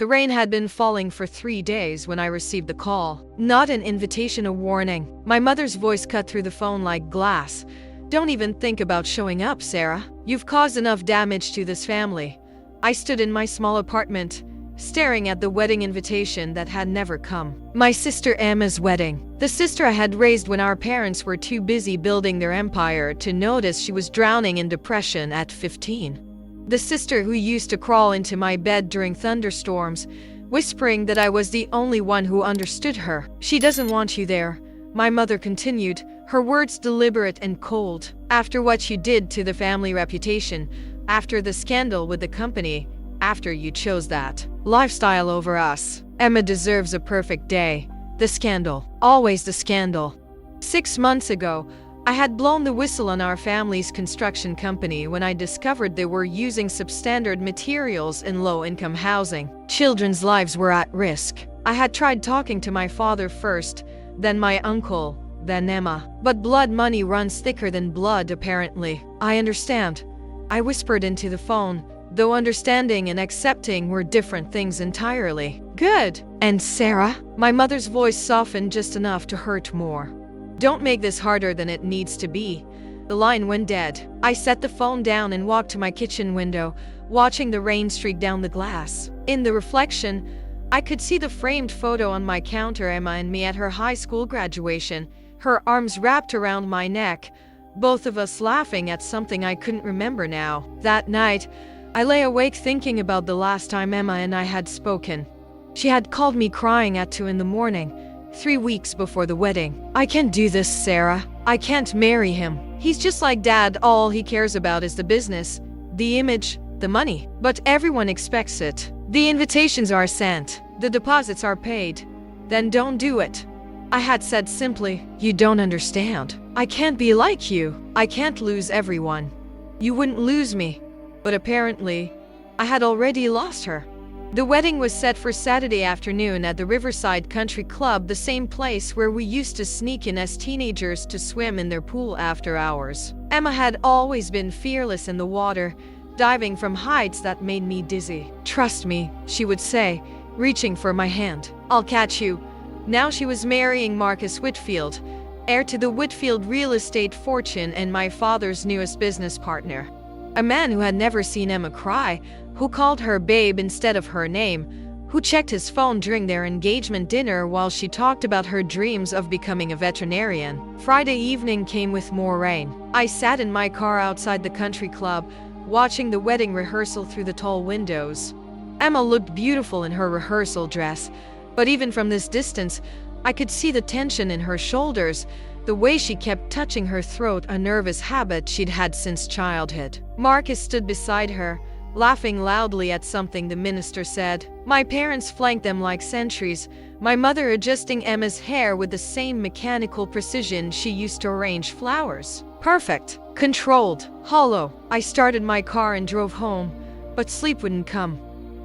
The rain had been falling for 3 days when I received the call. Not an invitation, a warning. My mother's voice cut through the phone like glass. "Don't even think about showing up, Sarah. You've caused enough damage to this family." I stood in my small apartment, staring at the wedding invitation that had never come. My sister Emma's wedding. The sister I had raised when our parents were too busy building their empire to notice she was drowning in depression at 15. The sister who used to crawl into my bed during thunderstorms, whispering that I was the only one who understood her. "She doesn't want you there," my mother continued, her words deliberate and cold. "After what you did to the family reputation, after the scandal with the company, after you chose that lifestyle over us. Emma deserves a perfect day." The scandal. Always the scandal. 6 months ago, I had blown the whistle on our family's construction company when I discovered they were using substandard materials in low-income housing. Children's lives were at risk. I had tried talking to my father first, then my uncle, then Emma. But blood money runs thicker than blood, apparently. "I understand," I whispered into the phone, though understanding and accepting were different things entirely. "Good. And Sarah?" My mother's voice softened just enough to hurt more. "Don't make this harder than it needs to be." The line went dead. I set the phone down and walked to my kitchen window, watching the rain streak down the glass. In the reflection, I could see the framed photo on my counter, Emma and me at her high school graduation, her arms wrapped around my neck, both of us laughing at something I couldn't remember now. That night, I lay awake thinking about the last time Emma and I had spoken. She had called me crying at 2 in the morning, 3 weeks before the wedding. "I can't do this, Sarah. I can't marry him. He's just like Dad. All he cares about is the business, the image, the money. But everyone expects it. The invitations are sent. The deposits are paid. Then don't do it." I had said simply, "You don't understand. I can't be like you. I can't lose everyone. You wouldn't lose me." But apparently, I had already lost her. The wedding was set for Saturday afternoon at the Riverside Country Club, the same place where we used to sneak in as teenagers to swim in their pool after hours. Emma had always been fearless in the water, diving from heights that made me dizzy. "Trust me," she would say, reaching for my hand. "I'll catch you." Now she was marrying Marcus Whitfield, heir to the Whitfield real estate fortune and my father's newest business partner. A man who had never seen Emma cry, who called her babe instead of her name, who checked his phone during their engagement dinner while she talked about her dreams of becoming a veterinarian. Friday evening came with more rain. I sat in my car outside the country club, watching the wedding rehearsal through the tall windows. Emma looked beautiful in her rehearsal dress, but even from this distance, I could see the tension in her shoulders, the way she kept touching her throat, a nervous habit she'd had since childhood. Marcus stood beside her, laughing loudly at something the minister said. My parents flanked them like sentries, my mother adjusting Emma's hair with the same mechanical precision she used to arrange flowers. Perfect, controlled, hollow. I started my car and drove home, but sleep wouldn't come.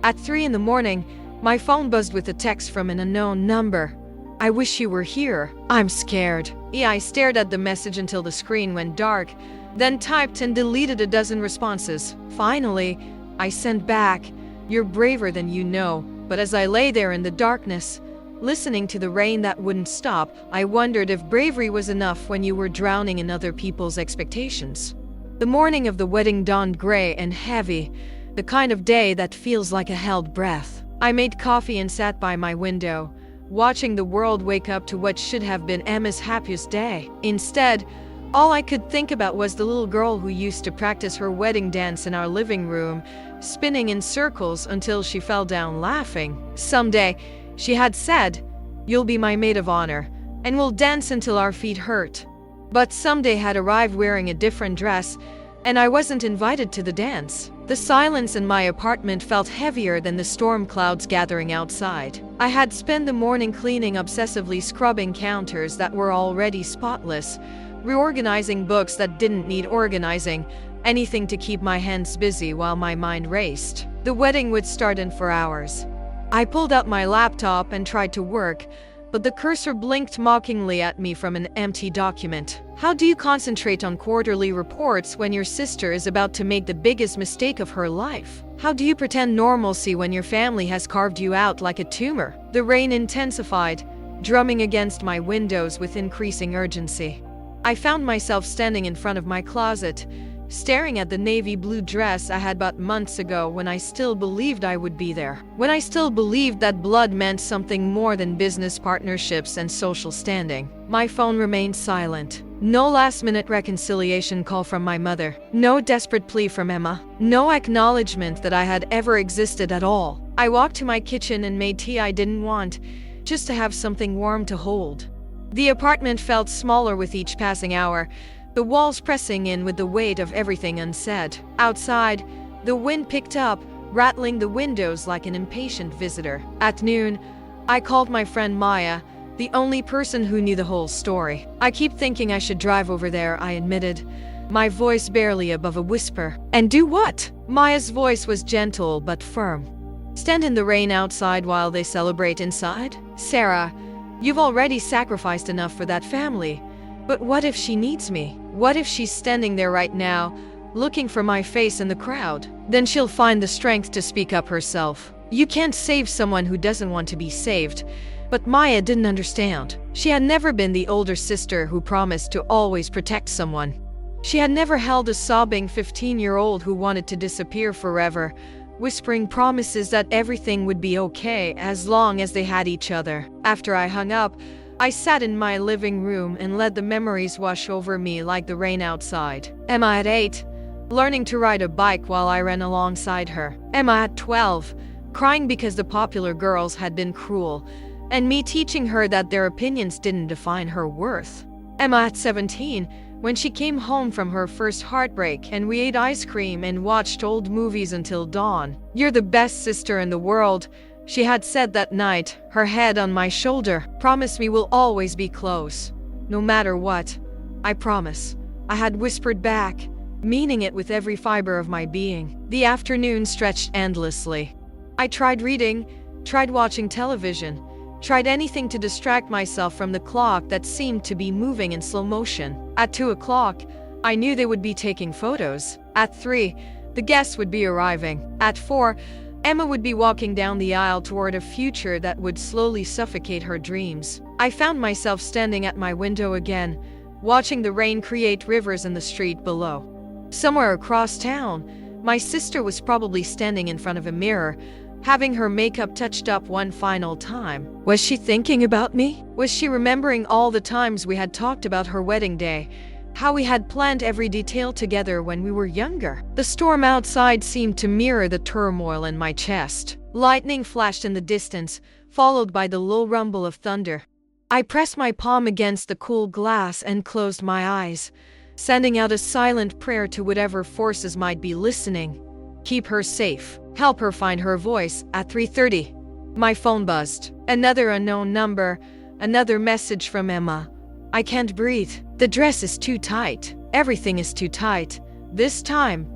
At 3 in the morning, my phone buzzed with a text from an unknown number. "I wish you were here. I'm scared." I stared at the message until the screen went dark, then typed and deleted a dozen responses. Finally, I sent back, "You're braver than you know." But as I lay there in the darkness, listening to the rain that wouldn't stop, I wondered if bravery was enough when you were drowning in other people's expectations. The morning of the wedding dawned gray and heavy, the kind of day that feels like a held breath. I made coffee and sat by my window, watching the world wake up to what should have been Emma's happiest day. Instead, all I could think about was the little girl who used to practice her wedding dance in our living room, spinning in circles until she fell down laughing. Someday, she had said, "You'll be my maid of honor, and we'll dance until our feet hurt." But someday had arrived wearing a different dress, and I wasn't invited to the dance. The silence in my apartment felt heavier than the storm clouds gathering outside. I had spent the morning cleaning, obsessively scrubbing counters that were already spotless, reorganizing books that didn't need organizing, anything to keep my hands busy while my mind raced. The wedding would start in 4 hours. I pulled out my laptop and tried to work, but the cursor blinked mockingly at me from an empty document. How do you concentrate on quarterly reports when your sister is about to make the biggest mistake of her life? How do you pretend normalcy when your family has carved you out like a tumor? The rain intensified, drumming against my windows with increasing urgency. I found myself standing in front of my closet, staring at the navy blue dress I had bought months ago when I still believed I would be there. When I still believed that blood meant something more than business partnerships and social standing. My phone remained silent. No last-minute reconciliation call from my mother. No desperate plea from Emma. No acknowledgement that I had ever existed at all. I walked to my kitchen and made tea I didn't want, just to have something warm to hold. The apartment felt smaller with each passing hour, the walls pressing in with the weight of everything unsaid. Outside, the wind picked up, rattling the windows like an impatient visitor. At noon, I called my friend Maya, the only person who knew the whole story. I keep thinking I should drive over there, I admitted, my voice barely above a whisper. And do what? Maya's voice was gentle but firm. Stand in the rain outside while they celebrate inside? Sarah, you've already sacrificed enough for that family. But what if she needs me? What if she's standing there right now, looking for my face in the crowd? Then she'll find the strength to speak up herself. You can't save someone who doesn't want to be saved. But Maya didn't understand. She had never been the older sister who promised to always protect someone. She had never held a sobbing 15-year-old who wanted to disappear forever, whispering promises that everything would be okay as long as they had each other. After I hung up, I sat in my living room and let the memories wash over me like the rain outside. Emma at 8, learning to ride a bike while I ran alongside her. Emma at 12, crying because the popular girls had been cruel, and me teaching her that their opinions didn't define her worth. Emma at 17, when she came home from her first heartbreak and we ate ice cream and watched old movies until dawn. You're the best sister in the world, she had said that night, her head on my shoulder. Promise me we'll always be close. No matter what. I promise. I had whispered back, meaning it with every fiber of my being. The afternoon stretched endlessly. I tried reading, tried watching television, tried anything to distract myself from the clock that seemed to be moving in slow motion. At 2 o'clock, I knew they would be taking photos. At 3, the guests would be arriving. At 4, Emma would be walking down the aisle toward a future that would slowly suffocate her dreams. I found myself standing at my window again, watching the rain create rivers in the street below. Somewhere across town, my sister was probably standing in front of a mirror, having her makeup touched up one final time. Was she thinking about me? Was she remembering all the times we had talked about her wedding day? How we had planned every detail together when we were younger? The storm outside seemed to mirror the turmoil in my chest. Lightning flashed in the distance, followed by the low rumble of thunder. I pressed my palm against the cool glass and closed my eyes, sending out a silent prayer to whatever forces might be listening. Keep her safe. Help her find her voice. At 3:30, my phone buzzed. Another unknown number, another message from Emma. I can't breathe. The dress is too tight. Everything is too tight. This time,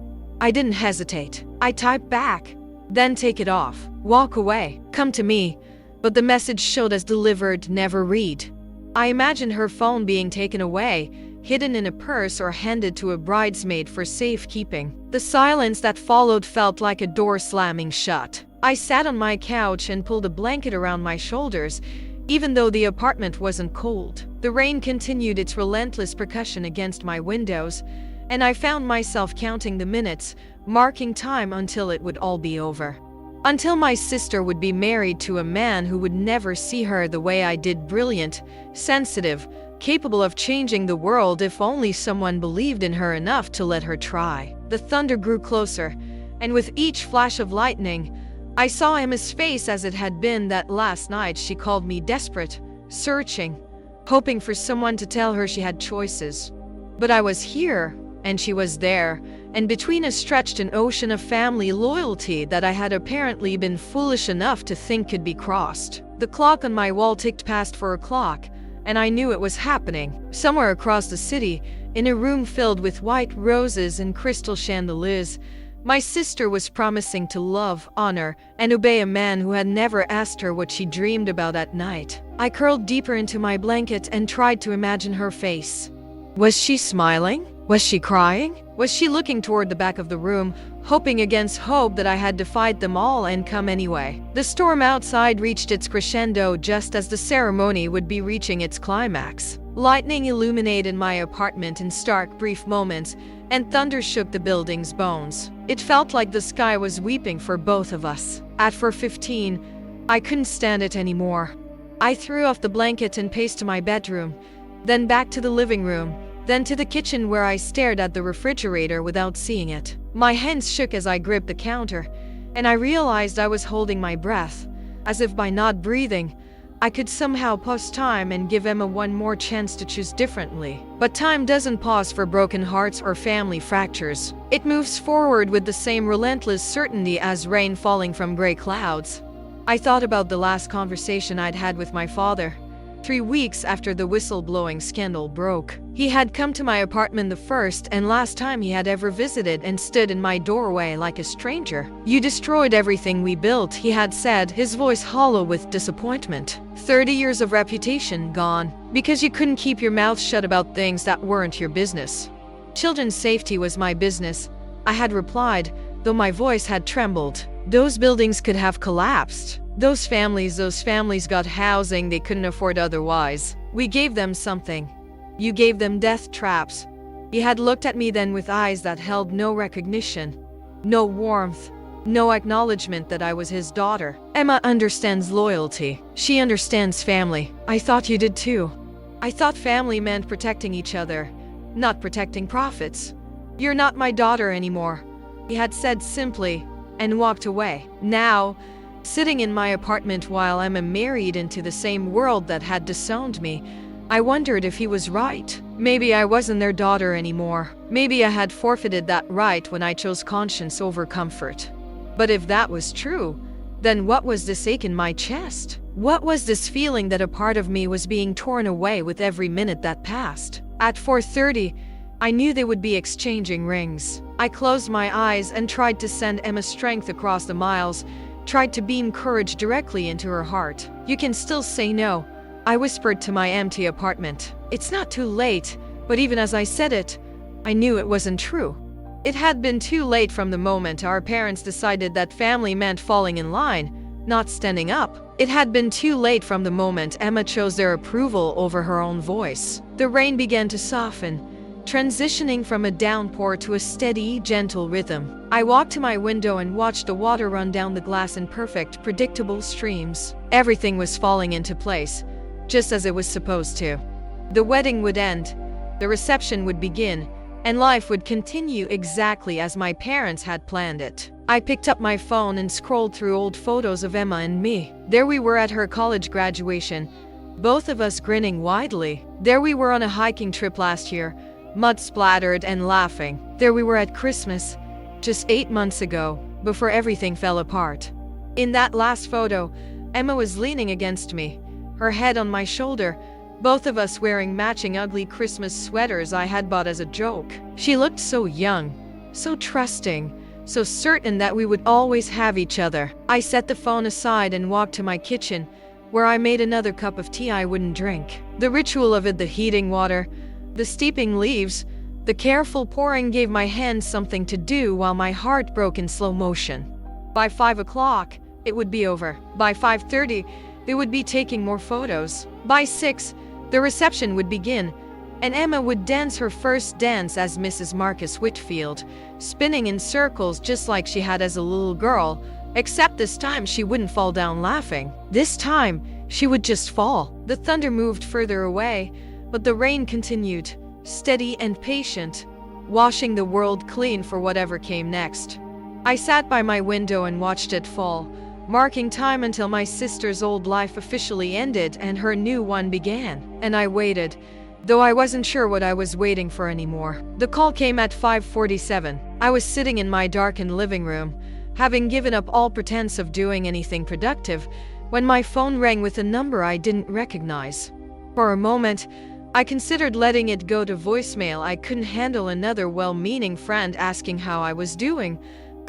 I didn't hesitate. I typed back. Then take it off. Walk away. Come to me. But the message showed as delivered, never read. I imagined her phone being taken away, hidden in a purse or handed to a bridesmaid for safekeeping. The silence that followed felt like a door slamming shut. I sat on my couch and pulled a blanket around my shoulders, even though the apartment wasn't cold. The rain continued its relentless percussion against my windows, and I found myself counting the minutes, marking time until it would all be over. Until my sister would be married to a man who would never see her the way I did, brilliant, sensitive, capable of changing the world if only someone believed in her enough to let her try. The thunder grew closer, and with each flash of lightning, I saw Emma's face as it had been that last night she called me desperate, searching, hoping for someone to tell her she had choices. But I was here, and she was there, and between us stretched an ocean of family loyalty that I had apparently been foolish enough to think could be crossed. The clock on my wall ticked past 4 o'clock, and I knew it was happening. Somewhere across the city, in a room filled with white roses and crystal chandeliers, My sister was promising to love, honor, and obey a man who had never asked her what she dreamed about at night. I curled deeper into my blanket and tried to imagine her face. Was she smiling? Was she crying? Was she looking toward the back of the room, hoping against hope that I had defied them all and come anyway? The storm outside reached its crescendo just as the ceremony would be reaching its climax. Lightning illuminated my apartment in stark, brief moments, and thunder shook the building's bones. It felt like the sky was weeping for both of us. At 4:15, I couldn't stand it anymore. I threw off the blanket and paced to my bedroom, then back to the living room, then to the kitchen where I stared at the refrigerator without seeing it. My hands shook as I gripped the counter, and I realized I was holding my breath, as if by not breathing, I could somehow pause time and give Emma one more chance to choose differently. But time doesn't pause for broken hearts or family fractures. It moves forward with the same relentless certainty as rain falling from gray clouds. I thought about the last conversation I'd had with my father. 3 weeks after the whistleblowing scandal broke. He had come to my apartment the first and last time he had ever visited and stood in my doorway like a stranger. "You destroyed everything we built," he had said, his voice hollow with disappointment. 30 years of reputation gone, because you couldn't keep your mouth shut about things that weren't your business. "Children's safety was my business," I had replied, though my voice had trembled. "Those buildings could have collapsed. Those families got housing they couldn't afford otherwise. We gave them something. You gave them death traps." He had looked at me then with eyes that held no recognition, no warmth, no acknowledgement that I was his daughter. "Emma understands loyalty. She understands family. I thought you did too. I thought family meant protecting each other, not protecting profits. You're not my daughter anymore," he had said simply, and walked away. Now, sitting in my apartment while Emma married into the same world that had disowned me, I wondered if he was right. Maybe I wasn't their daughter anymore. Maybe I had forfeited that right when I chose conscience over comfort. But if that was true, then what was this ache in my chest? What was this feeling that a part of me was being torn away with every minute that passed? At 4:30, I knew they would be exchanging rings. I closed my eyes and tried to send Emma strength across the miles, tried to beam courage directly into her heart. "You can still say no," I whispered to my empty apartment. "It's not too late," but even as I said it, I knew it wasn't true. It had been too late from the moment our parents decided that family meant falling in line, not standing up. It had been too late from the moment Emma chose their approval over her own voice. The rain began to soften, transitioning from a downpour to a steady, gentle rhythm. I walked to my window and watched the water run down the glass in perfect, predictable streams. Everything was falling into place, just as it was supposed to. The wedding would end, the reception would begin, and life would continue exactly as my parents had planned it. I picked up my phone and scrolled through old photos of Emma and me. There we were at her college graduation, both of us grinning widely. There we were on a hiking trip last year, mud-splattered and laughing. There we were at Christmas, just 8 months ago, before everything fell apart. In that last photo, Emma was leaning against me, her head on my shoulder, both of us wearing matching ugly Christmas sweaters I had bought as a joke. She looked so young, so trusting, so certain that we would always have each other. I set the phone aside and walked to my kitchen, where I made another cup of tea I wouldn't drink. The ritual of it, the heating water, the steeping leaves, the careful pouring gave my hands something to do while my heart broke in slow motion. By 5 o'clock, it would be over. By 5:30, they would be taking more photos. By 6, the reception would begin, and Emma would dance her first dance as Mrs. Marcus Whitfield, spinning in circles just like she had as a little girl, except this time she wouldn't fall down laughing. This time, she would just fall. The thunder moved further away, but the rain continued, steady and patient, washing the world clean for whatever came next. I sat by my window and watched it fall, marking time until my sister's old life officially ended and her new one began. And I waited, though I wasn't sure what I was waiting for anymore. The call came at 5:47. I was sitting in my darkened living room, having given up all pretense of doing anything productive, when my phone rang with a number I didn't recognize. For a moment, I considered letting it go to voicemail. I couldn't handle another well-meaning friend asking how I was doing,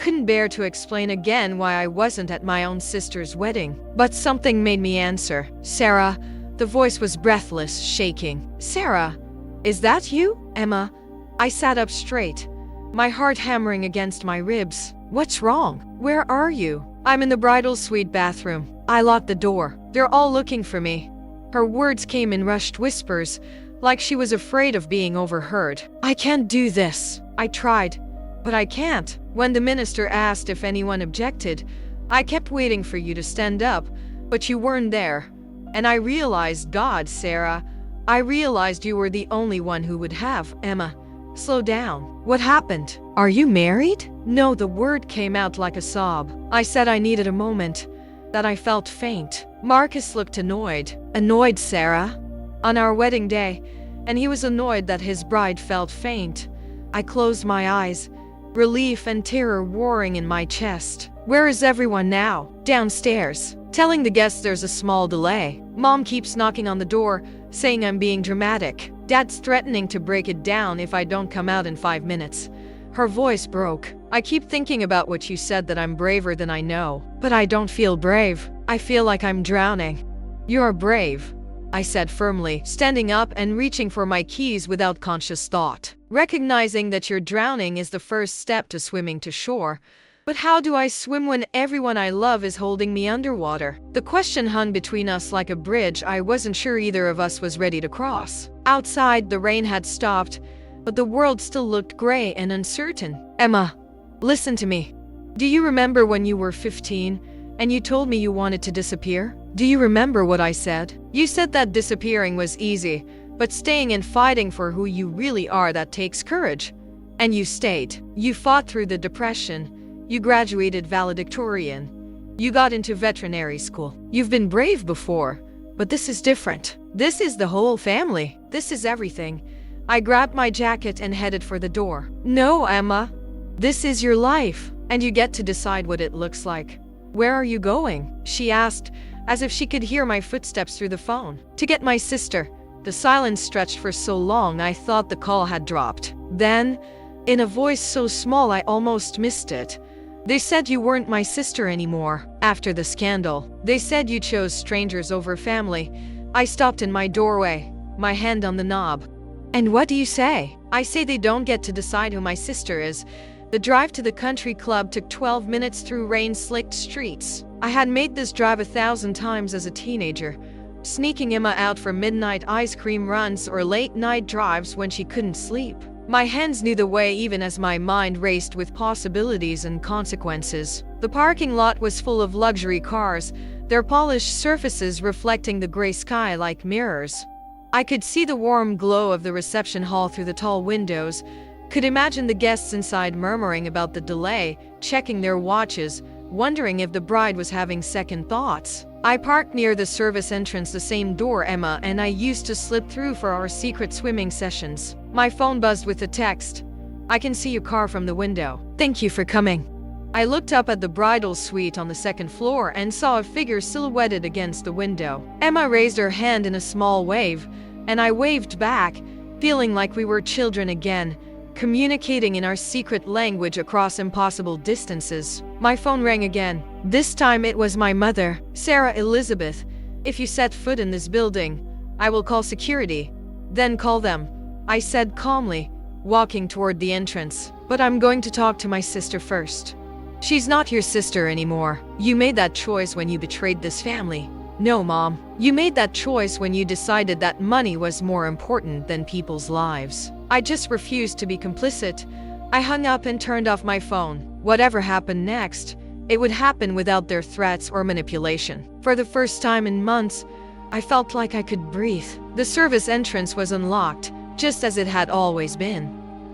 couldn't bear to explain again why I wasn't at my own sister's wedding. But something made me answer. Sarah. The voice was breathless, shaking. Sarah, is that you? Emma. I sat up straight, my heart hammering against my ribs. What's wrong? Where are you? I'm in the bridal suite bathroom. I locked the door. They're all looking for me. Her words came in rushed whispers, like she was afraid of being overheard. I can't do this. I tried, but I can't. When the minister asked if anyone objected, I kept waiting for you to stand up, but you weren't there. And I realized, God, Sarah, I realized you were the only one who would have. Emma, slow down. What happened? Are you married? No, the word came out like a sob. I said I needed a moment, that I felt faint. Marcus looked annoyed. Annoyed, Sarah? On our wedding day, and he was annoyed that his bride felt faint. I closed my eyes, relief and terror warring in my chest. Where is everyone now? Downstairs. Telling the guests there's a small delay. Mom keeps knocking on the door, saying I'm being dramatic. Dad's threatening to break it down if I don't come out in 5 minutes. Her voice broke. I keep thinking about what you said, that I'm braver than I know. But I don't feel brave. I feel like I'm drowning. You're brave, I said firmly, standing up and reaching for my keys without conscious thought. Recognizing that you're drowning is the first step to swimming to shore. But how do I swim when everyone I love is holding me underwater? The question hung between us like a bridge I wasn't sure either of us was ready to cross. Outside, the rain had stopped, but the world still looked gray and uncertain. Emma, listen to me. Do you remember when you were 15 and you told me you wanted to disappear? Do you remember what I said? You said that disappearing was easy, but staying and fighting for who you really are, that takes courage. And you stayed. You fought through the depression. You graduated valedictorian. You got into veterinary school. You've been brave before, but this is different. This is the whole family. This is everything. I grabbed my jacket and headed for the door. No, Emma. This is your life, and you get to decide what it looks like. Where are you going? She asked, as if she could hear my footsteps through the phone. To get my sister. The silence stretched for so long I thought the call had dropped. Then, in a voice so small I almost missed it, they said you weren't my sister anymore. After the scandal, they said you chose strangers over family. I stopped in my doorway, my hand on the knob. And what do you say? I say they don't get to decide who my sister is. The drive to the country club took 12 minutes through rain-slicked streets. I had made this drive 1,000 times as a teenager, sneaking Emma out for midnight ice cream runs or late-night drives when she couldn't sleep. My hands knew the way even as my mind raced with possibilities and consequences. The parking lot was full of luxury cars, their polished surfaces reflecting the gray sky like mirrors. I could see the warm glow of the reception hall through the tall windows, could imagine the guests inside murmuring about the delay, checking their watches, wondering if the bride was having second thoughts. I parked near the service entrance, the same door Emma and I used to slip through for our secret swimming sessions. My phone buzzed with a text. I can see your car from the window. Thank you for coming. I looked up at the bridal suite on the second floor and saw a figure silhouetted against the window. Emma raised her hand in a small wave, and I waved back, feeling like we were children again, communicating in our secret language across impossible distances. My phone rang again. This time it was my mother. Sarah Elizabeth, if you set foot in this building, I will call security. Then call them, I said calmly, walking toward the entrance. But I'm going to talk to my sister first. She's not your sister anymore. You made that choice when you betrayed this family. No, Mom. You made that choice when you decided that money was more important than people's lives. I just refused to be complicit. I hung up and turned off my phone. Whatever happened next, it would happen without their threats or manipulation. For the first time in months, I felt like I could breathe. The service entrance was unlocked, just as it had always been.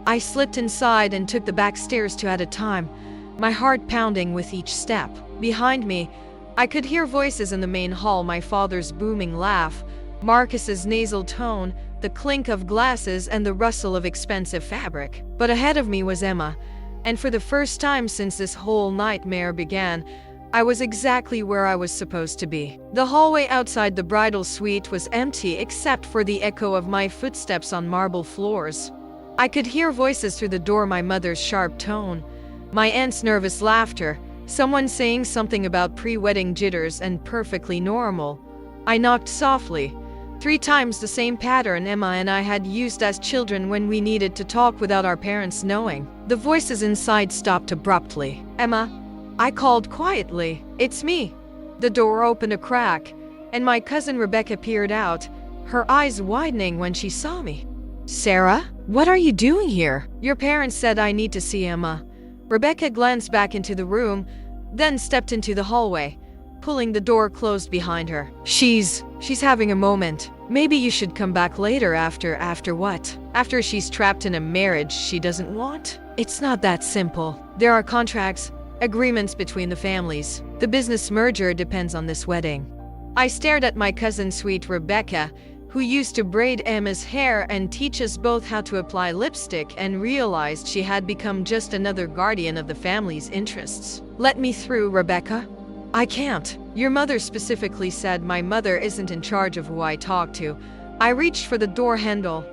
I slipped inside and took the back stairs two at a time, my heart pounding with each step. Behind me, I could hear voices in the main hall, my father's booming laugh, Marcus's nasal tone, the clink of glasses and the rustle of expensive fabric. But ahead of me was Emma, and for the first time since this whole nightmare began, I was exactly where I was supposed to be. The hallway outside the bridal suite was empty except for the echo of my footsteps on marble floors. I could hear voices through the door, my mother's sharp tone, My aunt's nervous laughter, someone saying something about pre-wedding jitters and perfectly normal. I knocked softly. 3 times the same pattern Emma and I had used as children when we needed to talk without our parents knowing. The voices inside stopped abruptly. "Emma," I called quietly. "It's me." The door opened a crack, and my cousin Rebecca peered out, her eyes widening when she saw me. "Sarah, what are you doing here?" "Your parents said I need to see Emma." Rebecca glanced back into the room, then stepped into the hallway, pulling the door closed behind her. She's having a moment. Maybe you should come back later after what? After she's trapped in a marriage she doesn't want? It's not that simple. There are contracts, agreements between the families. The business merger depends on this wedding." I stared at my cousin sweet Rebecca, who used to braid Emma's hair and teach us both how to apply lipstick, and realized she had become just another guardian of the family's interests. "Let me through, Rebecca." "I can't. Your mother specifically said my mother isn't in charge of who I talk to." I reached for the door handle,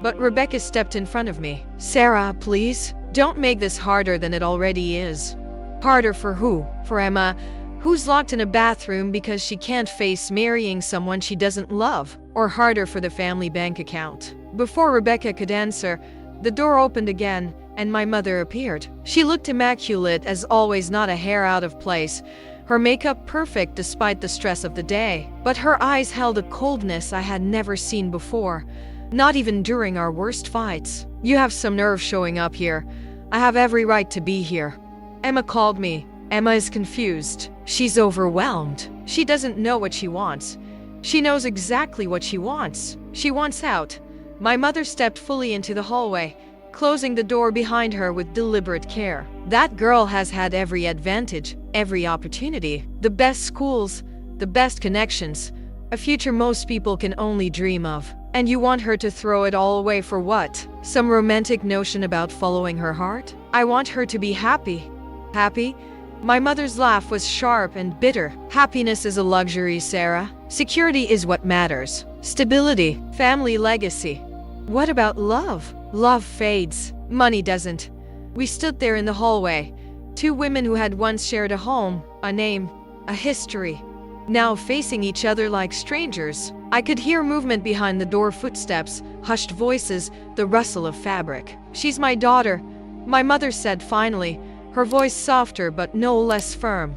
but Rebecca stepped in front of me. "Sarah, please, don't make this harder than it already is." "Harder for who? For Emma, who's locked in a bathroom because she can't face marrying someone she doesn't love? Or harder for the family bank account?" Before Rebecca could answer, the door opened again, and my mother appeared. She looked immaculate as always, not a hair out of place, her makeup perfect despite the stress of the day. But her eyes held a coldness I had never seen before, not even during our worst fights. "You have some nerve showing up here. I have every right to be here." Emma called me. Emma is confused. She's overwhelmed. She doesn't know what she wants. She knows exactly what she wants. She wants out. My mother stepped fully into the hallway, closing the door behind her with deliberate care. "That girl has had every advantage, every opportunity. The best schools, the best connections, a future most people can only dream of. And you want her to throw it all away for what? Some romantic notion about following her heart? I want her to be happy." "Happy?" My mother's laugh was sharp and bitter. "Happiness is a luxury, Sarah. Security is what matters. Stability, family legacy. What about love? Love fades. Money doesn't." We stood there in the hallway, 2 women who had once shared a home, a name, a history, now facing each other like strangers. I could hear movement behind the door, footsteps, hushed voices, the rustle of fabric. "She's my daughter," my mother said finally, her voice softer but no less firm.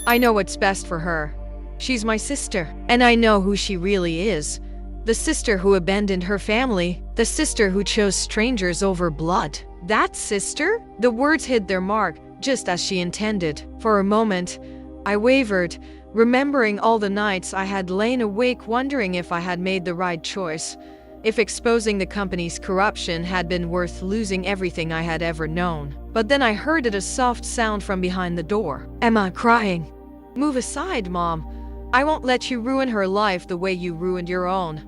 "I know what's best for her. She's my sister, and I know who she really is. The sister who abandoned her family, the sister who chose strangers over blood." "That sister?" The words hit their mark, just as she intended. For a moment, I wavered, remembering all the nights I had lain awake wondering if I had made the right choice, if exposing the company's corruption had been worth losing everything I had ever known. But then I heard a soft sound from behind the door. Emma crying. "Move aside, Mom. I won't let you ruin her life the way you ruined your own.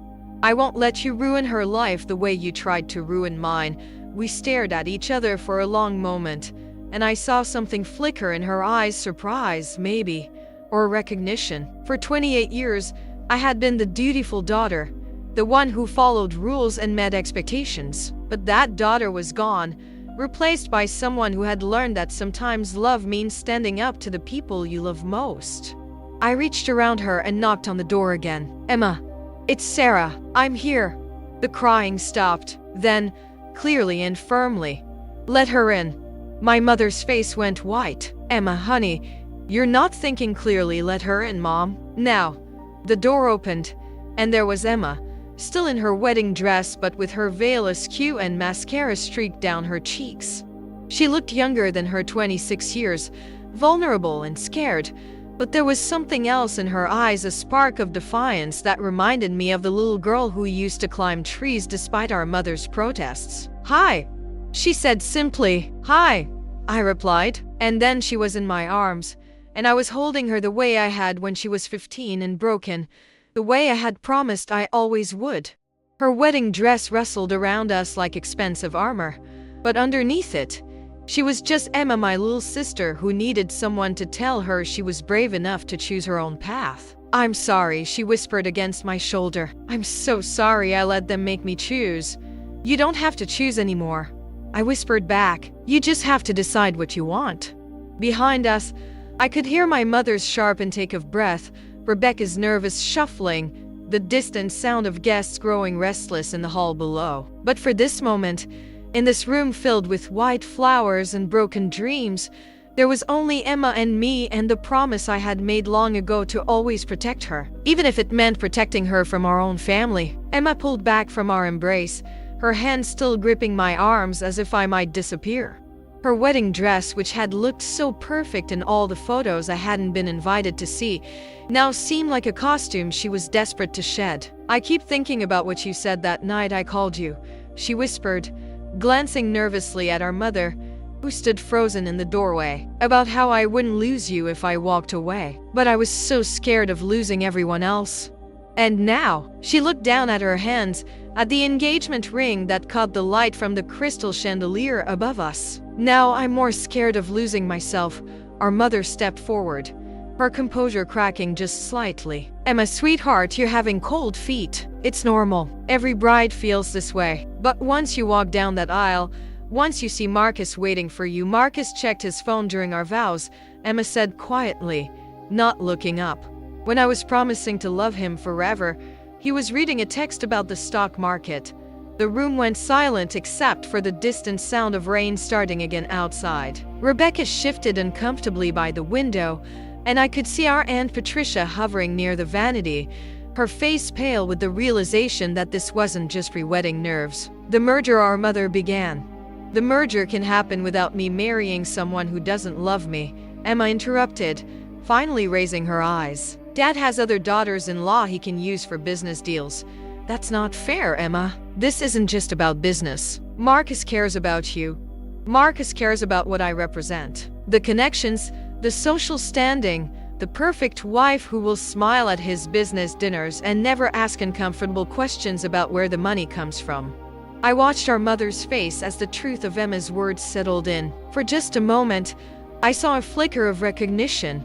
I won't let you ruin her life the way you tried to ruin mine." We stared at each other for a long moment, and I saw something flicker in her eyes, surprise, maybe, or recognition. For 28 years, I had been the dutiful daughter, the one who followed rules and met expectations. But that daughter was gone, replaced by someone who had learned that sometimes love means standing up to the people you love most. I reached around her and knocked on the door again. "Emma, it's Sarah. I'm here." The crying stopped. Then, clearly and firmly, "Let her in." My mother's face went white. "Emma, honey, you're not thinking clearly. Let her in, Mom." Now, the door opened, and there was Emma, still in her wedding dress but with her veil askew and mascara streaked down her cheeks. She looked younger than her 26 years, vulnerable and scared, but there was something else in her eyes, a spark of defiance that reminded me of the little girl who used to climb trees despite our mother's protests. "Hi," she said simply. "Hi," I replied, and then she was in my arms, and I was holding her the way I had when she was 15 and broken, the way I had promised I always would. Her wedding dress rustled around us like expensive armor, but underneath it, she was just Emma, my little sister who needed someone to tell her she was brave enough to choose her own path. "I'm sorry," she whispered against my shoulder. "I'm so sorry I let them make me choose. You don't have to choose anymore." I whispered back. You just have to decide what you want. Behind us, I could hear my mother's sharp intake of breath, Rebecca's nervous shuffling, the distant sound of guests growing restless in the hall below. But for this moment, in this room filled with white flowers and broken dreams, there was only Emma and me and the promise I had made long ago to always protect her, even if it meant protecting her from our own family. Emma pulled back from our embrace, her hand still gripping my arms as if I might disappear. Her wedding dress, which had looked so perfect in all the photos I hadn't been invited to see, now seemed like a costume she was desperate to shed. I keep thinking about what you said that night I called you, she whispered, glancing nervously at our mother, who stood frozen in the doorway, about how I wouldn't lose you if I walked away. But I was so scared of losing everyone else. And now, she looked down at her hands, at the engagement ring that caught the light from the crystal chandelier above us. Now I'm more scared of losing myself. Our mother stepped forward, her composure cracking just slightly. Emma, sweetheart, you're having cold feet. It's normal. Every bride feels this way. But once you walk down that aisle, once you see Marcus waiting for you. Marcus checked his phone during our vows, Emma said quietly, not looking up. When I was promising to love him forever, he was reading a text about the stock market. The room went silent except for the distant sound of rain starting again outside. Rebecca shifted uncomfortably by the window, and I could see our Aunt Patricia hovering near the vanity, her face pale with the realization that this wasn't just pre-wedding nerves. The merger, our mother began. The merger can happen without me marrying someone who doesn't love me, Emma interrupted, finally raising her eyes. Dad has other daughters-in-law he can use for business deals. That's not fair, Emma. This isn't just about business. Marcus cares about you. Marcus cares about what I represent. The connections, the social standing, the perfect wife who will smile at his business dinners and never ask uncomfortable questions about where the money comes from. I watched our mother's face as the truth of Emma's words settled in. For just a moment, I saw a flicker of recognition,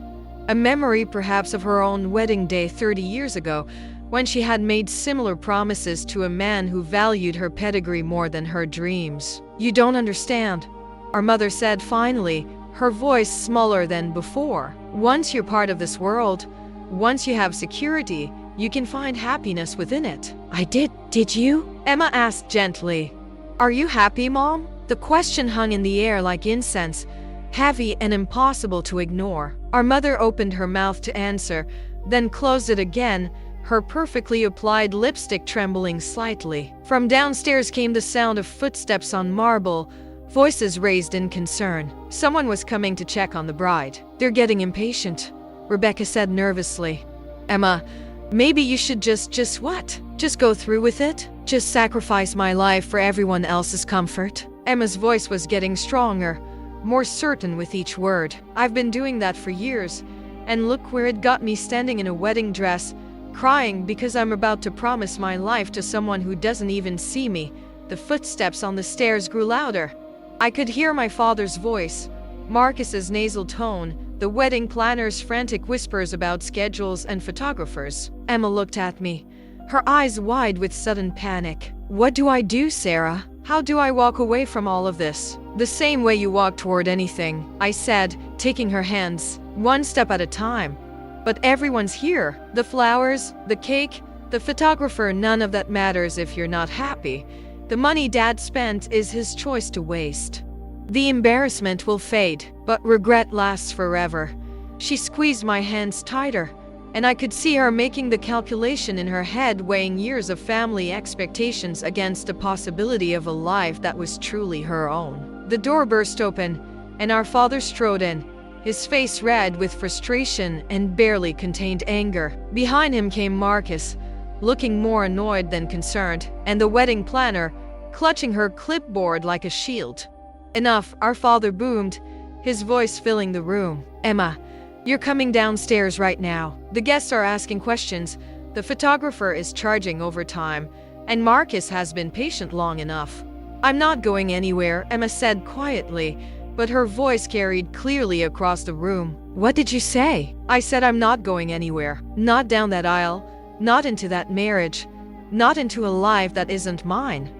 a memory perhaps of her own wedding day 30 years ago, when she had made similar promises to a man who valued her pedigree more than her dreams. You don't understand, our mother said finally, her voice smaller than before. Once you're part of this world, once you have security, you can find happiness within it. I did. Did you? Emma asked gently. Are you happy, Mom? The question hung in the air like incense, heavy and impossible to ignore. Our mother opened her mouth to answer, then closed it again, her perfectly applied lipstick trembling slightly. From downstairs came the sound of footsteps on marble, voices raised in concern. Someone was coming to check on the bride. They're getting impatient, Rebecca said nervously. Emma, maybe you should just what? Just go through with it? Just sacrifice my life for everyone else's comfort? Emma's voice was getting stronger, more certain with each word. I've been doing that for years, and look where it got me, standing in a wedding dress, crying because I'm about to promise my life to someone who doesn't even see me. The footsteps on the stairs grew louder. I could hear my father's voice, Marcus's nasal tone, the wedding planner's frantic whispers about schedules and photographers. Emma looked at me, her eyes wide with sudden panic. What do I do, Sarah? How do I walk away from all of this? The same way you walk toward anything, I said, taking her hands, one step at a time. But everyone's here. The flowers, the cake, the photographer, none of that matters if you're not happy. The money Dad spent is his choice to waste. The embarrassment will fade, but regret lasts forever. She squeezed my hands tighter, and I could see her making the calculation in her head, weighing years of family expectations against the possibility of a life that was truly her own. The door burst open, and our father strode in, his face red with frustration and barely contained anger. Behind him came Marcus, looking more annoyed than concerned, and the wedding planner, clutching her clipboard like a shield. Enough, our father boomed, his voice filling the room. Emma, you're coming downstairs right now. The guests are asking questions, the photographer is charging overtime, and Marcus has been patient long enough. I'm not going anywhere, Emma said quietly, but her voice carried clearly across the room. What did you say? I said I'm not going anywhere. Not down that aisle, not into that marriage, not into a life that isn't mine.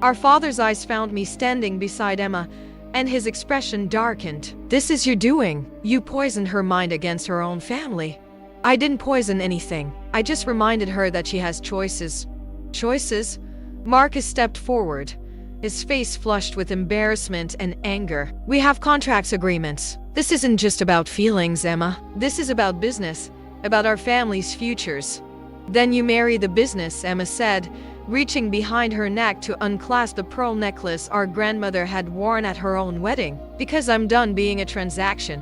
Our father's eyes found me standing beside Emma, and his expression darkened. This is your doing. You poisoned her mind against her own family. I didn't poison anything. I just reminded her that she has choices. Choices? Marcus stepped forward, his face flushed with embarrassment and anger. We have contracts agreements. This isn't just about feelings, Emma. This is about business, about our family's futures. Then you marry the business, Emma said, reaching behind her neck to unclasp the pearl necklace our grandmother had worn at her own wedding. Because I'm done being a transaction.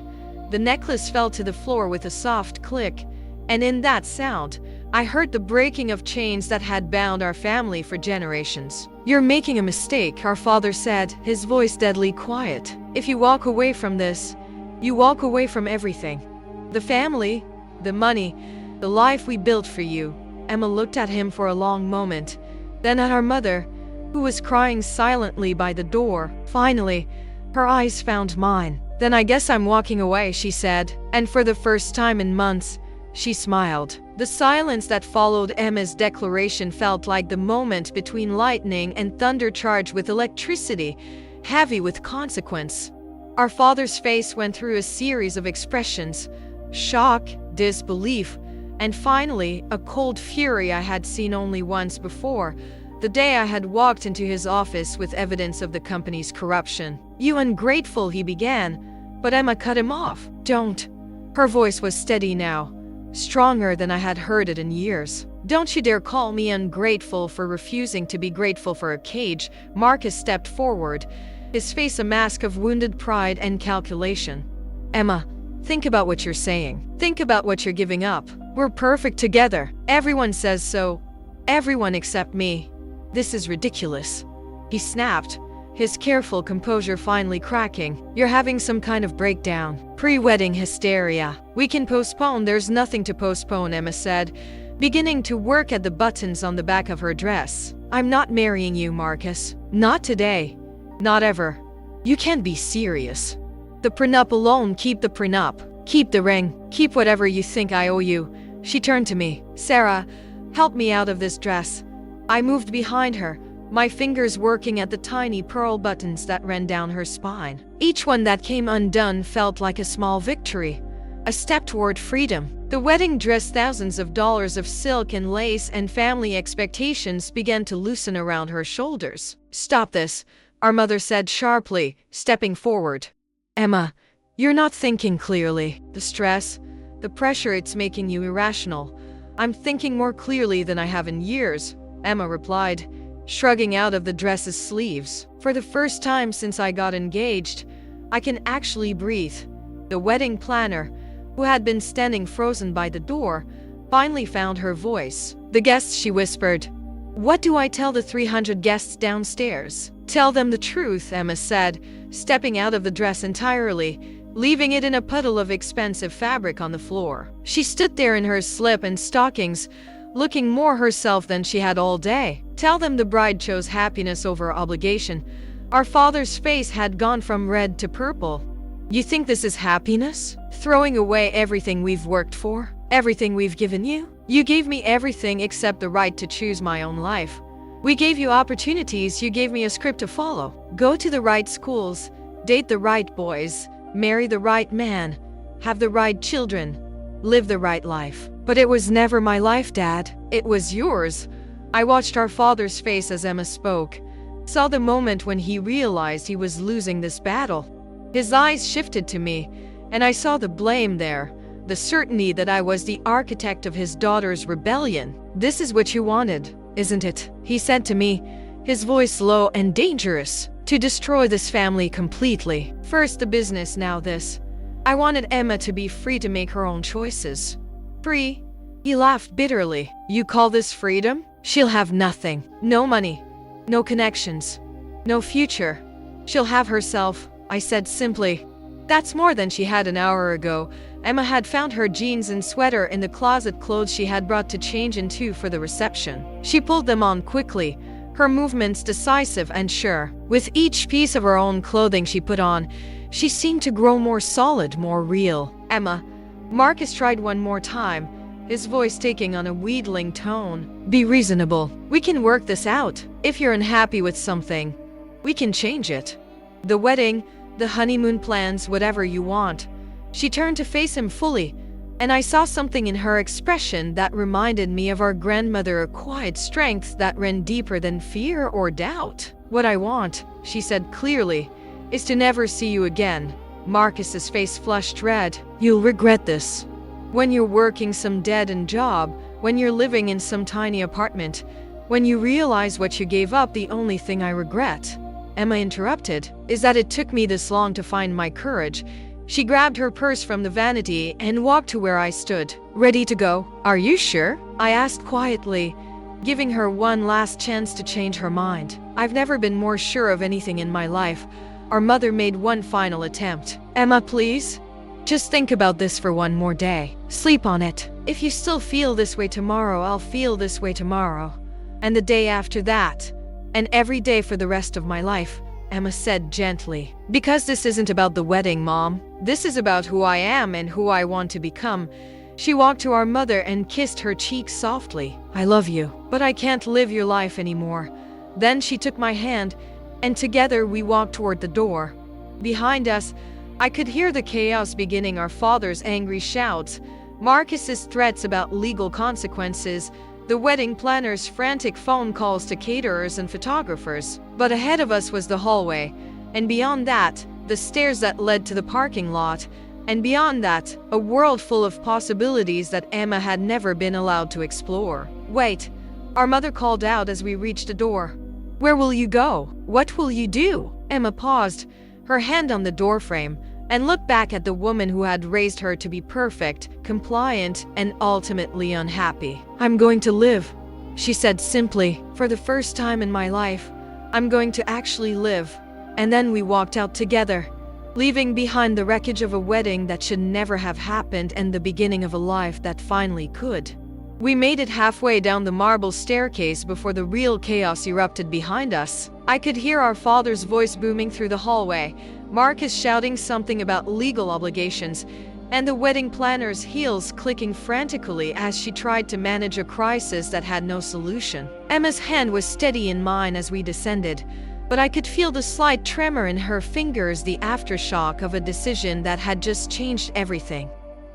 The necklace fell to the floor with a soft click, and in that sound, I heard the breaking of chains that had bound our family for generations. You're making a mistake, our father said, his voice deadly quiet. If you walk away from this, you walk away from everything. The family, the money, the life we built for you. Emma looked at him for a long moment, then at our mother, who was crying silently by the door. Finally, her eyes found mine. Then I guess I'm walking away, she said, and for the first time in months, she smiled. The silence that followed Emma's declaration felt like the moment between lightning and thunder charged with electricity, heavy with consequence. Our father's face went through a series of expressions: shock, disbelief, and finally, a cold fury I had seen only once before, the day I had walked into his office with evidence of the company's corruption. You ungrateful, he began, but Emma cut him off. Don't. Her voice was steady now, stronger than I had heard it in years. Don't you dare call me ungrateful for refusing to be grateful for a cage. Marcus stepped forward, his face a mask of wounded pride and calculation. Emma, think about what you're saying. Think about what you're giving up. We're perfect together. Everyone says so. Everyone except me. This is ridiculous. He snapped, his careful composure finally cracking. You're having some kind of breakdown. Pre-wedding hysteria. We can postpone. There's nothing to postpone, Emma said, beginning to work at the buttons on the back of her dress. I'm not marrying you, Marcus. Not today. Not ever. You can't be serious. The prenup alone. Keep the prenup. Keep the ring. Keep whatever you think I owe you. She turned to me. Sarah, help me out of this dress. I moved behind her, my fingers working at the tiny pearl buttons that ran down her spine. Each one that came undone felt like a small victory, a step toward freedom. The wedding dress, thousands of dollars of silk and lace and family expectations began to loosen around her shoulders. Stop this, our mother said sharply, stepping forward. Emma, you're not thinking clearly. The stress, the pressure, it's making you irrational. I'm thinking more clearly than I have in years, Emma replied, shrugging out of the dress's sleeves. For the first time since I got engaged, I can actually breathe. The wedding planner, who had been standing frozen by the door, finally found her voice. The guests, she whispered. What do I tell the 300 guests downstairs? Tell them the truth, Emma said, stepping out of the dress entirely, leaving it in a puddle of expensive fabric on the floor. She stood there in her slip and stockings, looking more herself than she had all day. Tell them the bride chose happiness over obligation. Our father's face had gone from red to purple. You think this is happiness? Throwing away everything we've worked for? Everything we've given you? You gave me everything except the right to choose my own life. We gave you opportunities, you gave me a script to follow. Go to the right schools, date the right boys, marry the right man, have the right children, live the right life. But it was never my life, Dad. It was yours. I watched our father's face as Emma spoke, saw the moment when he realized he was losing this battle. His eyes shifted to me, and I saw the blame there, the certainty that I was the architect of his daughter's rebellion. This is what you wanted, isn't it? He said to me, his voice low and dangerous. To destroy this family completely. First the business, now this. I wanted Emma to be free to make her own choices. Free? He laughed bitterly. You call this freedom? She'll have nothing. No money. No connections. No future. She'll have herself, I said simply. That's more than she had an hour ago. Emma had found her jeans and sweater in the closet, clothes she had brought to change into for the reception. She pulled them on quickly, her movements decisive and sure. With each piece of her own clothing she put on, she seemed to grow more solid, more real. Emma, Marcus tried one more time, his voice taking on a wheedling tone. Be reasonable. We can work this out. If you're unhappy with something, we can change it. The wedding, the honeymoon plans, whatever you want. She turned to face him fully, and I saw something in her expression that reminded me of our grandmother, a quiet strength that ran deeper than fear or doubt. What I want, she said clearly, is to never see you again. Marcus's face flushed red. You'll regret this. When you're working some dead-end job, when you're living in some tiny apartment, when you realize what you gave up, the only thing I regret, Emma interrupted, is that it took me this long to find my courage. She grabbed her purse from the vanity and walked to where I stood. Ready to go? Are you sure? I asked quietly, giving her one last chance to change her mind. I've never been more sure of anything in my life. Our mother made one final attempt. Emma, please? Just think about this for one more day. Sleep on it. If you still feel this way tomorrow, I'll feel this way tomorrow. And the day after that. And every day for the rest of my life, Emma said gently. Because this isn't about the wedding, Mom. This is about who I am and who I want to become. She walked to our mother and kissed her cheek softly. I love you, but I can't live your life anymore. Then she took my hand, and together we walked toward the door. Behind us, I could hear the chaos beginning, our father's angry shouts, Marcus's threats about legal consequences, the wedding planner's frantic phone calls to caterers and photographers. But ahead of us was the hallway, and beyond that, the stairs that led to the parking lot, and beyond that, a world full of possibilities that Emma had never been allowed to explore. Wait, our mother called out as we reached the door. Where will you go? What will you do? Emma paused, her hand on the doorframe, and looked back at the woman who had raised her to be perfect, compliant, and ultimately unhappy. I'm going to live, she said simply. For the first time in my life, I'm going to actually live. And then we walked out together, leaving behind the wreckage of a wedding that should never have happened and the beginning of a life that finally could. We made it halfway down the marble staircase before the real chaos erupted behind us. I could hear our father's voice booming through the hallway, Marcus shouting something about legal obligations, and the wedding planner's heels clicking frantically as she tried to manage a crisis that had no solution. Emma's hand was steady in mine as we descended, but I could feel the slight tremor in her fingers, the aftershock of a decision that had just changed everything.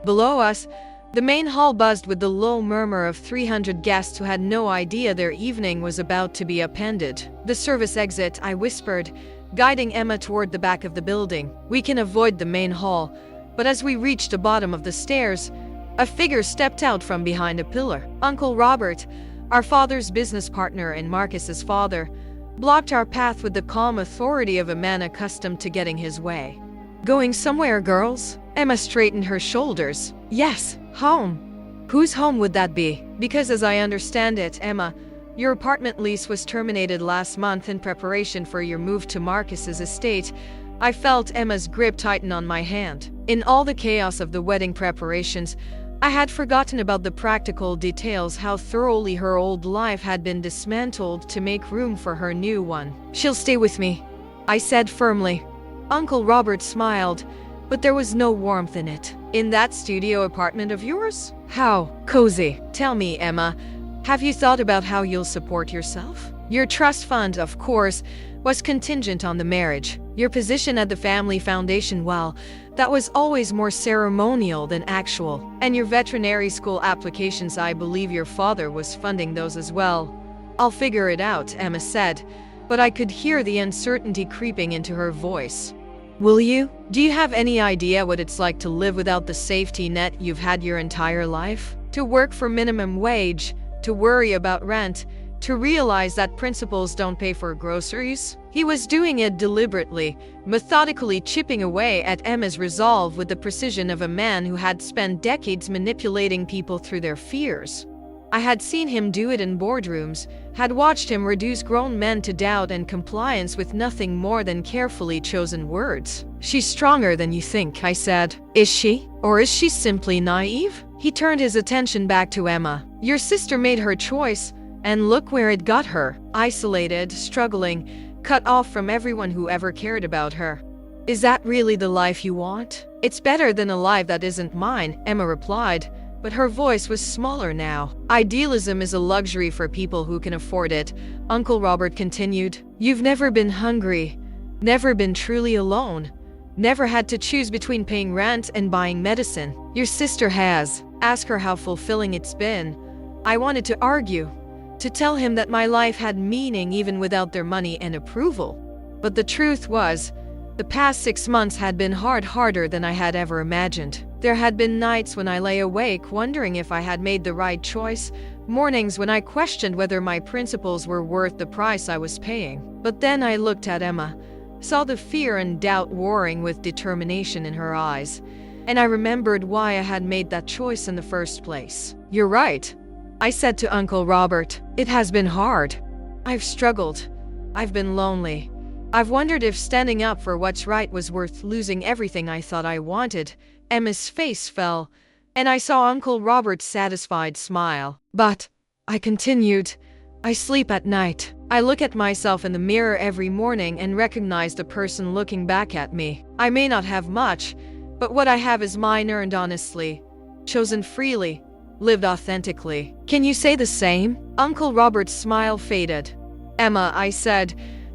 Below us, the main hall buzzed with the low murmur of 300 guests who had no idea their evening was about to be upended. The service exit, I whispered, guiding Emma toward the back of the building. We can avoid the main hall, but as we reached the bottom of the stairs, a figure stepped out from behind a pillar. Uncle Robert, our father's business partner and Marcus's father, blocked our path with the calm authority of a man accustomed to getting his way. Going somewhere, girls? Emma straightened her shoulders. Yes, home. Whose home would that be? Because as I understand it, Emma, your apartment lease was terminated last month in preparation for your move to Marcus's estate. I felt Emma's grip tighten on my hand. In all the chaos of the wedding preparations, I had forgotten about the practical details, how thoroughly her old life had been dismantled to make room for her new one. She'll stay with me, I said firmly. Uncle Robert smiled, but there was no warmth in it. In that studio apartment of yours? How cozy. Tell me, Emma, have you thought about how you'll support yourself? Your trust fund, of course, was contingent on the marriage. Your position at the family foundation, well, that was always more ceremonial than actual. And your veterinary school applications, I believe your father was funding those as well. I'll figure it out, Emma said, but I could hear the uncertainty creeping into her voice. Will you? Do you have any idea what it's like to live without the safety net you've had your entire life? To work for minimum wage, to worry about rent, to realize that principals don't pay for groceries? He was doing it deliberately, methodically chipping away at Emma's resolve with the precision of a man who had spent decades manipulating people through their fears. I had seen him do it in boardrooms, had watched him reduce grown men to doubt and compliance with nothing more than carefully chosen words. She's stronger than you think, I said. Is she? Or is she simply naive? He turned his attention back to Emma. Your sister made her choice, and look where it got her. Isolated, struggling, cut off from everyone who ever cared about her. Is that really the life you want? It's better than a life that isn't mine, Emma replied, but her voice was smaller now. Idealism is a luxury for people who can afford it, Uncle Robert continued. You've never been hungry, never been truly alone, never had to choose between paying rent and buying medicine. Your sister has. Ask her how fulfilling it's been. I wanted to argue, to tell him that my life had meaning even without their money and approval. But the truth was, the past 6 months had been harder than I had ever imagined. There had been nights when I lay awake wondering if I had made the right choice, mornings when I questioned whether my principles were worth the price I was paying. But then I looked at Emma, saw the fear and doubt warring with determination in her eyes, and I remembered why I had made that choice in the first place. You're right, I said to Uncle Robert. It has been hard. I've struggled. I've been lonely. I've wondered if standing up for what's right was worth losing everything I thought I wanted. Emma's face fell, and I saw Uncle Robert's satisfied smile. But, I continued, I sleep at night. I look at myself in the mirror every morning and recognize the person looking back at me. I may not have much, but what I have is mine, earned honestly, chosen freely, lived authentically. Can you say the same? Uncle Robert's smile faded. Emma, I said,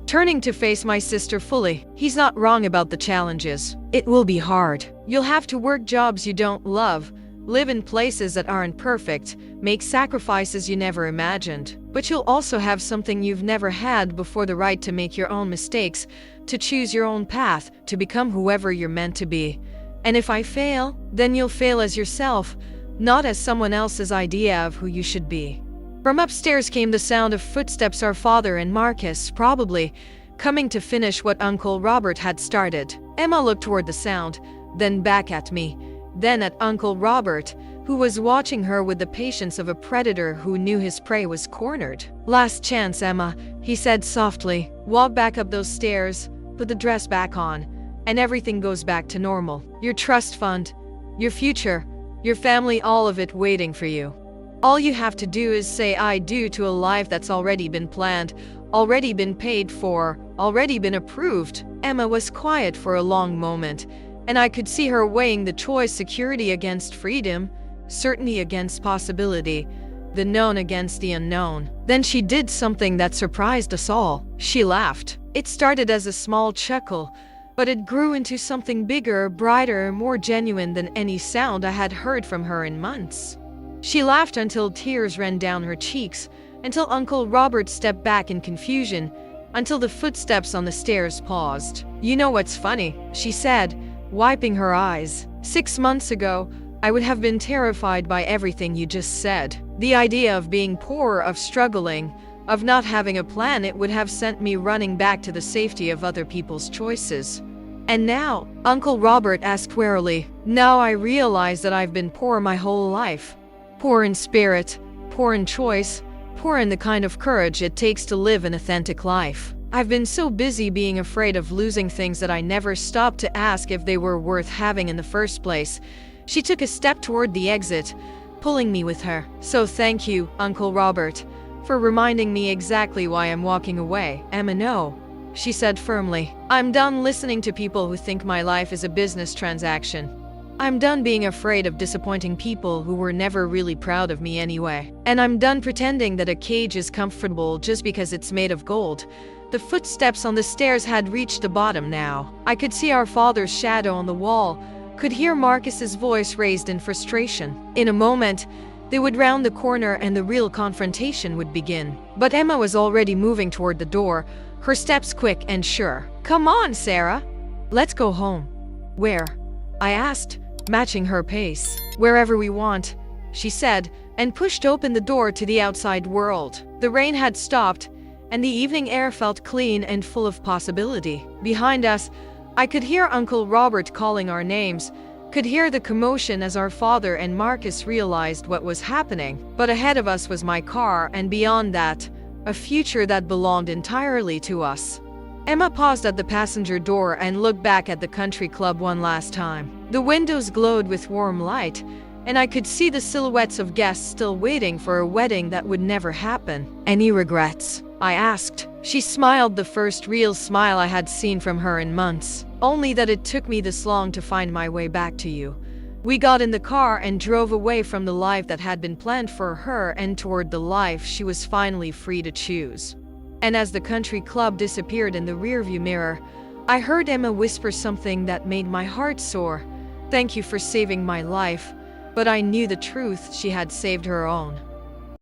turning to face my sister fully. He's not wrong about the challenges. It will be hard. You'll have to work jobs you don't love, live in places that aren't perfect, make sacrifices you never imagined. But you'll also have something you've never had before, the right to make your own mistakes, to choose your own path, to become whoever you're meant to be. And if I fail, then you'll fail as yourself, not as someone else's idea of who you should be. From upstairs came the sound of footsteps, our father and Marcus, probably, coming to finish what Uncle Robert had started. Emma looked toward the sound, then back at me, then at Uncle Robert, who was watching her with the patience of a predator who knew his prey was cornered. Last chance, Emma, he said softly. Walk back up those stairs, put the dress back on, and everything goes back to normal. Your trust fund, your future, your family, all of it waiting for you. All you have to do is say I do to a life that's already been planned, already been paid for, already been approved. Emma was quiet for a long moment, and I could see her weighing the choice: security against freedom, certainty against possibility, the known against the unknown. Then she did something that surprised us all. She laughed. It started as a small chuckle, but it grew into something bigger, brighter, more genuine than any sound I had heard from her in months. She laughed until tears ran down her cheeks, until Uncle Robert stepped back in confusion, until the footsteps on the stairs paused. You know what's funny? She said, wiping her eyes. 6 months ago, I would have been terrified by everything you just said. The idea of being poor, of struggling, of not having a plan, it would have sent me running back to the safety of other people's choices. And now, Uncle Robert asked warily, now I realize that I've been poor my whole life. Poor in spirit, poor in choice, poor in the kind of courage it takes to live an authentic life. I've been so busy being afraid of losing things that I never stopped to ask if they were worth having in the first place. She took a step toward the exit, pulling me with her. So thank you, Uncle Robert, for reminding me exactly why I'm walking away. Emma, no, she said firmly. I'm done listening to people who think my life is a business transaction. I'm done being afraid of disappointing people who were never really proud of me anyway. And I'm done pretending that a cage is comfortable just because it's made of gold. The footsteps on the stairs had reached the bottom now. I could see our father's shadow on the wall, could hear Marcus's voice raised in frustration. In a moment, they would round the corner and the real confrontation would begin. But Emma was already moving toward the door, her steps quick and sure. Come on, Sarah. Let's go home. Where? I asked, matching her pace. Wherever we want, she said, and pushed open the door to the outside world. The rain had stopped, and the evening air felt clean and full of possibility. Behind us, I could hear Uncle Robert calling our names, could hear the commotion as our father and Marcus realized what was happening. But ahead of us was my car, and beyond that, a future that belonged entirely to us. Emma paused at the passenger door and looked back at the country club one last time. The windows glowed with warm light, and I could see the silhouettes of guests still waiting for a wedding that would never happen. Any regrets? I asked. She smiled, the first real smile I had seen from her in months. Only that it took me this long to find my way back to you, We got in the car and drove away from the life that had been planned for her and toward the life she was finally free to choose. And as the country club disappeared in the rearview mirror, I heard Emma whisper something that made my heart soar. "Thank you for saving my life," but I knew the truth, she had saved her own.